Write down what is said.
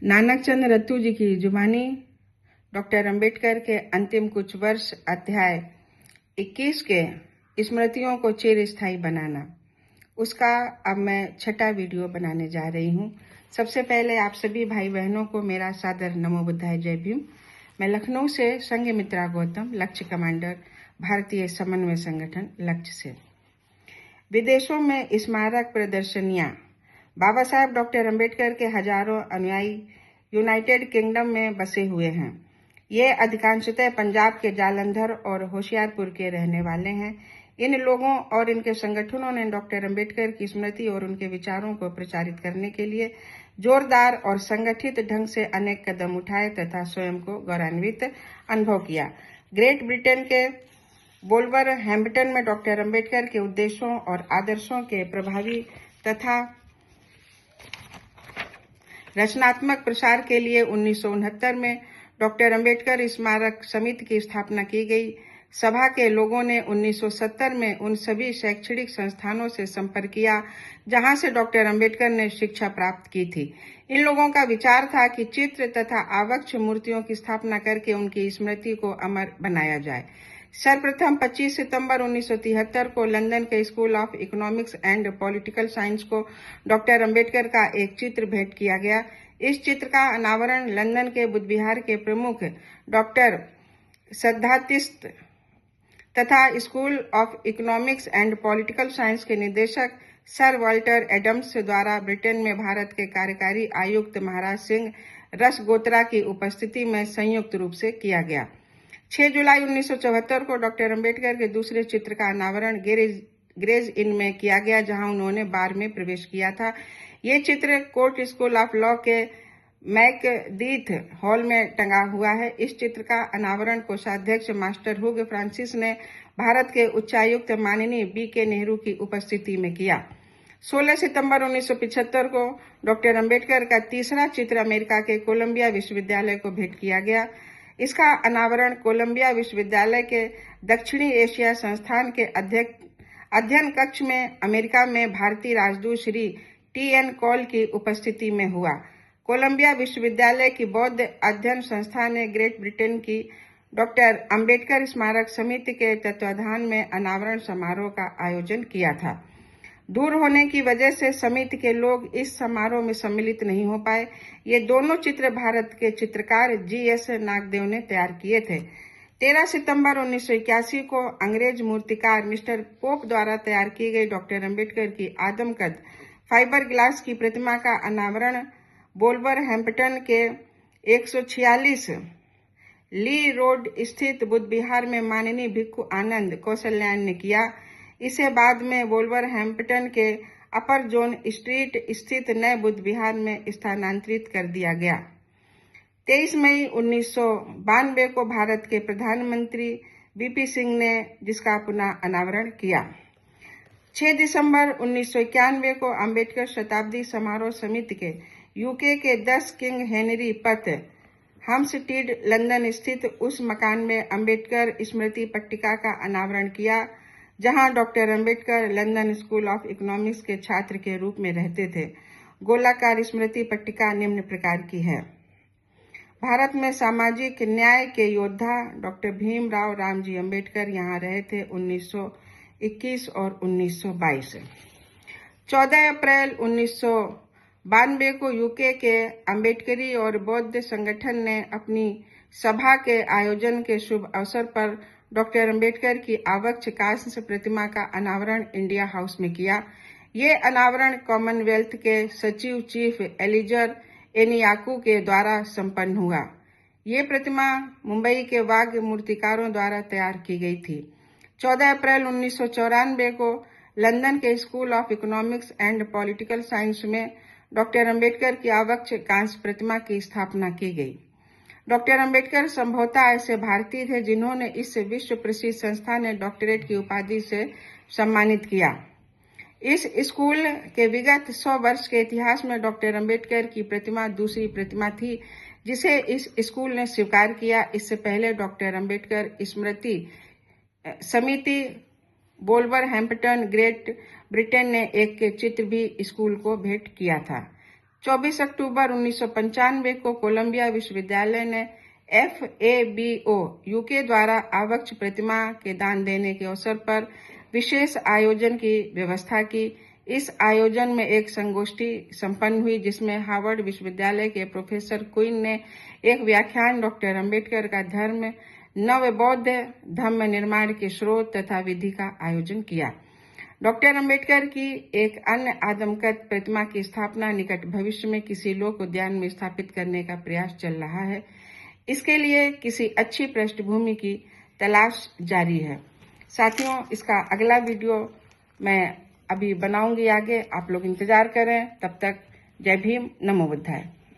नानकचंद रत्तू जी की जुबानी डॉक्टर अंबेडकर के अंतिम कुछ वर्ष अध्याय 21 के स्मृतियों को चिरस्थायी बनाना, उसका अब मैं छठा वीडियो बनाने जा रही हूँ। सबसे पहले आप सभी भाई बहनों को मेरा सादर नमो बुद्धाय जय भीम। मैं लखनऊ से संघमित्रा गौतम, लक्ष्य कमांडर, भारतीय समन्वय संगठन लक्ष्य से। विदेशों में स्मारक प्रदर्शनियां। बाबा साहेब डॉक्टर अंबेडकर के हजारों अनुयायी यूनाइटेड किंगडम में बसे हुए हैं। ये अधिकांशतः पंजाब के जालंधर और होशियारपुर के रहने वाले हैं। इन लोगों और इनके संगठनों ने डॉक्टर अंबेडकर की स्मृति और उनके विचारों को प्रचारित करने के लिए जोरदार और संगठित ढंग से अनेक कदम उठाए तथा स्वयं को गौरवान्वित अनुभव किया। ग्रेट ब्रिटेन के वोल्वरहैम्पटन में डॉक्टर अंबेडकर के उद्देश्यों और आदर्शों के प्रभावी तथा रचनात्मक प्रसार के लिए 1969 में डॉक्टर अंबेडकर स्मारक समिति की स्थापना की गई। सभा के लोगों ने 1970 में उन सभी शैक्षणिक संस्थानों से संपर्क किया जहां से डॉक्टर अंबेडकर ने शिक्षा प्राप्त की थी। इन लोगों का विचार था कि चित्र तथा आवक्ष मूर्तियों की स्थापना करके उनकी स्मृति को अमर बनाया जाए। सर्वप्रथम 25 सितंबर 1973 को लंदन के school of economics and political science को डॉक्टर अंबेडकर का एक चित्र भेंट किया गया। इस चित्र का अनावरण लंदन के बुद्ध विहार के प्रमुख डॉक्टर सद्धातिस्त तथा school of economics and political science के निदेशक सर वाल्टर एडम्स द्वारा ब्रिटेन में भारत के कार्यकारी आयुक्त महाराज सिंह रसगोत्रा की उपस्थिति में संयुक्त रूप से किया गया। 6 जुलाई 1974 को डॉक्टर अंबेडकर के दूसरे चित्र का अनावरण ग्रेज इन में किया गया जहां उन्होंने बार में प्रवेश किया था। ये चित्र कोर्ट स्कूल ऑफ लॉ के मैकडीथ हॉल में टंगा हुआ है। इस चित्र का अनावरण कोषाध्यक्ष मास्टर हुग फ्रांसिस ने भारत के उच्चायुक्त माननीय B.K. नेहरू की उपस्थिति में किया। 16 सितंबर 1975 को डॉक्टर अंबेडकर का तीसरा चित्र अमेरिका के कोलंबिया विश्वविद्यालय को भेंट किया गया। इसका अनावरण कोलंबिया विश्वविद्यालय के दक्षिणी एशिया संस्थान के अध्ययन कक्ष में अमेरिका में भारतीय राजदूत श्री T.N. कॉल की उपस्थिति में हुआ। कोलंबिया विश्वविद्यालय की बौद्ध अध्ययन संस्था ने ग्रेट ब्रिटेन की डॉक्टर अंबेडकर स्मारक समिति के तत्वाधान में अनावरण समारोह का आयोजन किया था। दूर होने की वजह से समिति के लोग इस समारोह में सम्मिलित नहीं हो पाए। ये दोनों चित्र भारत के चित्रकार G.S. नागदेव ने तैयार किए थे। 13 सितंबर 1981 को अंग्रेज मूर्तिकार मिस्टर पोप द्वारा तैयार की गई डॉक्टर अंबेडकर की आदमकद फाइबर ग्लास की प्रतिमा का अनावरण वोल्वरहैम्पटन के 146 ली रोड स्थित बुद्ध विहार में माननीय भिक्खु आनंद कौशल्यान ने किया। इसे बाद में वोल्वरहैम्पटन के अपर जोन स्ट्रीट स्थित नए बुद्ध विहार में स्थानांतरित कर दिया गया। 23 मई 1992 को भारत के प्रधानमंत्री V.P. सिंह ने जिसका पुनः अनावरण किया। 6 दिसंबर 1991 को अंबेडकर शताब्दी समारोह समिति के UK के 10 किंग हेनरी पथ हम्पस्टीड लंदन स्थित उस मकान में अंबेडकर स्मृति पट्टिका का अनावरण किया जहां doctor Ambedkar London school of economics के छात्र के रूप में रहते थे। गोलाकार स्मृति पट्टिका निम्न प्रकार की है। भारत में सामाजिक न्याय के योद्धा डॉक्टर भीमराव रामजी अंबेडकर यहाँ रहे थे 1921 और 1922। 14 अप्रैल 1992 को UK के अंबेडकरी और बौद्ध संगठन ने अपनी सभा के आयोजन के शुभ अवसर पर डॉक्टर अंबेडकर की आवक्ष कांस्य प्रतिमा का अनावरण इंडिया हाउस में किया। ये अनावरण कॉमनवेल्थ के सचिव चीफ एलिजर एनियाकू के द्वारा संपन्न हुआ। ये प्रतिमा मुंबई के वाघ मूर्तिकारों द्वारा तैयार की गई थी। 14 अप्रैल 1994 को लंदन के school of economics and political science में डॉक्टर अंबेडकर की आवक्ष कांस्य प्रतिमा की स्थापना की गई। डॉक्टर अंबेडकर संभवतः ऐसे भारतीय थे जिन्होंने इस विश्व प्रसिद्ध संस्था ने डॉक्टरेट की उपाधि से सम्मानित किया। इस स्कूल के विगत 100 वर्ष के इतिहास में डॉक्टर अंबेडकर की प्रतिमा दूसरी प्रतिमा थी जिसे इस स्कूल ने स्वीकार किया। इससे पहले डॉक्टर अंबेडकर स्मृति समिति वोल्वरहैम्पटन ग्रेट ब्रिटेन ने एक चित्र भी स्कूल को भेंट किया था। 24 अक्टूबर 1995 को कोलंबिया विश्वविद्यालय ने FABO UK द्वारा आवक्ष प्रतिमा के दान देने के अवसर पर विशेष आयोजन की व्यवस्था की। इस आयोजन में एक संगोष्ठी संपन्न हुई जिसमें हार्वर्ड विश्वविद्यालय के प्रोफेसर क्वीन ने एक व्याख्यान डॉक्टर अंबेडकर का धर्म नव बौद्ध धम्म निर्माण के स्रोत तथा विधि का आयोजन किया। डॉक्टर अंबेडकर की एक अन्य आदमकद प्रतिमा की स्थापना निकट भविष्य में किसी लोक उद्यान में स्थापित करने का प्रयास चल रहा है। इसके लिए किसी अच्छी पृष्ठभूमि की तलाश जारी है। साथियों, इसका अगला वीडियो मैं अभी बनाऊंगी आगे, आप लोग इंतजार करें। तब तक जय भीम, नमो बुद्धाय।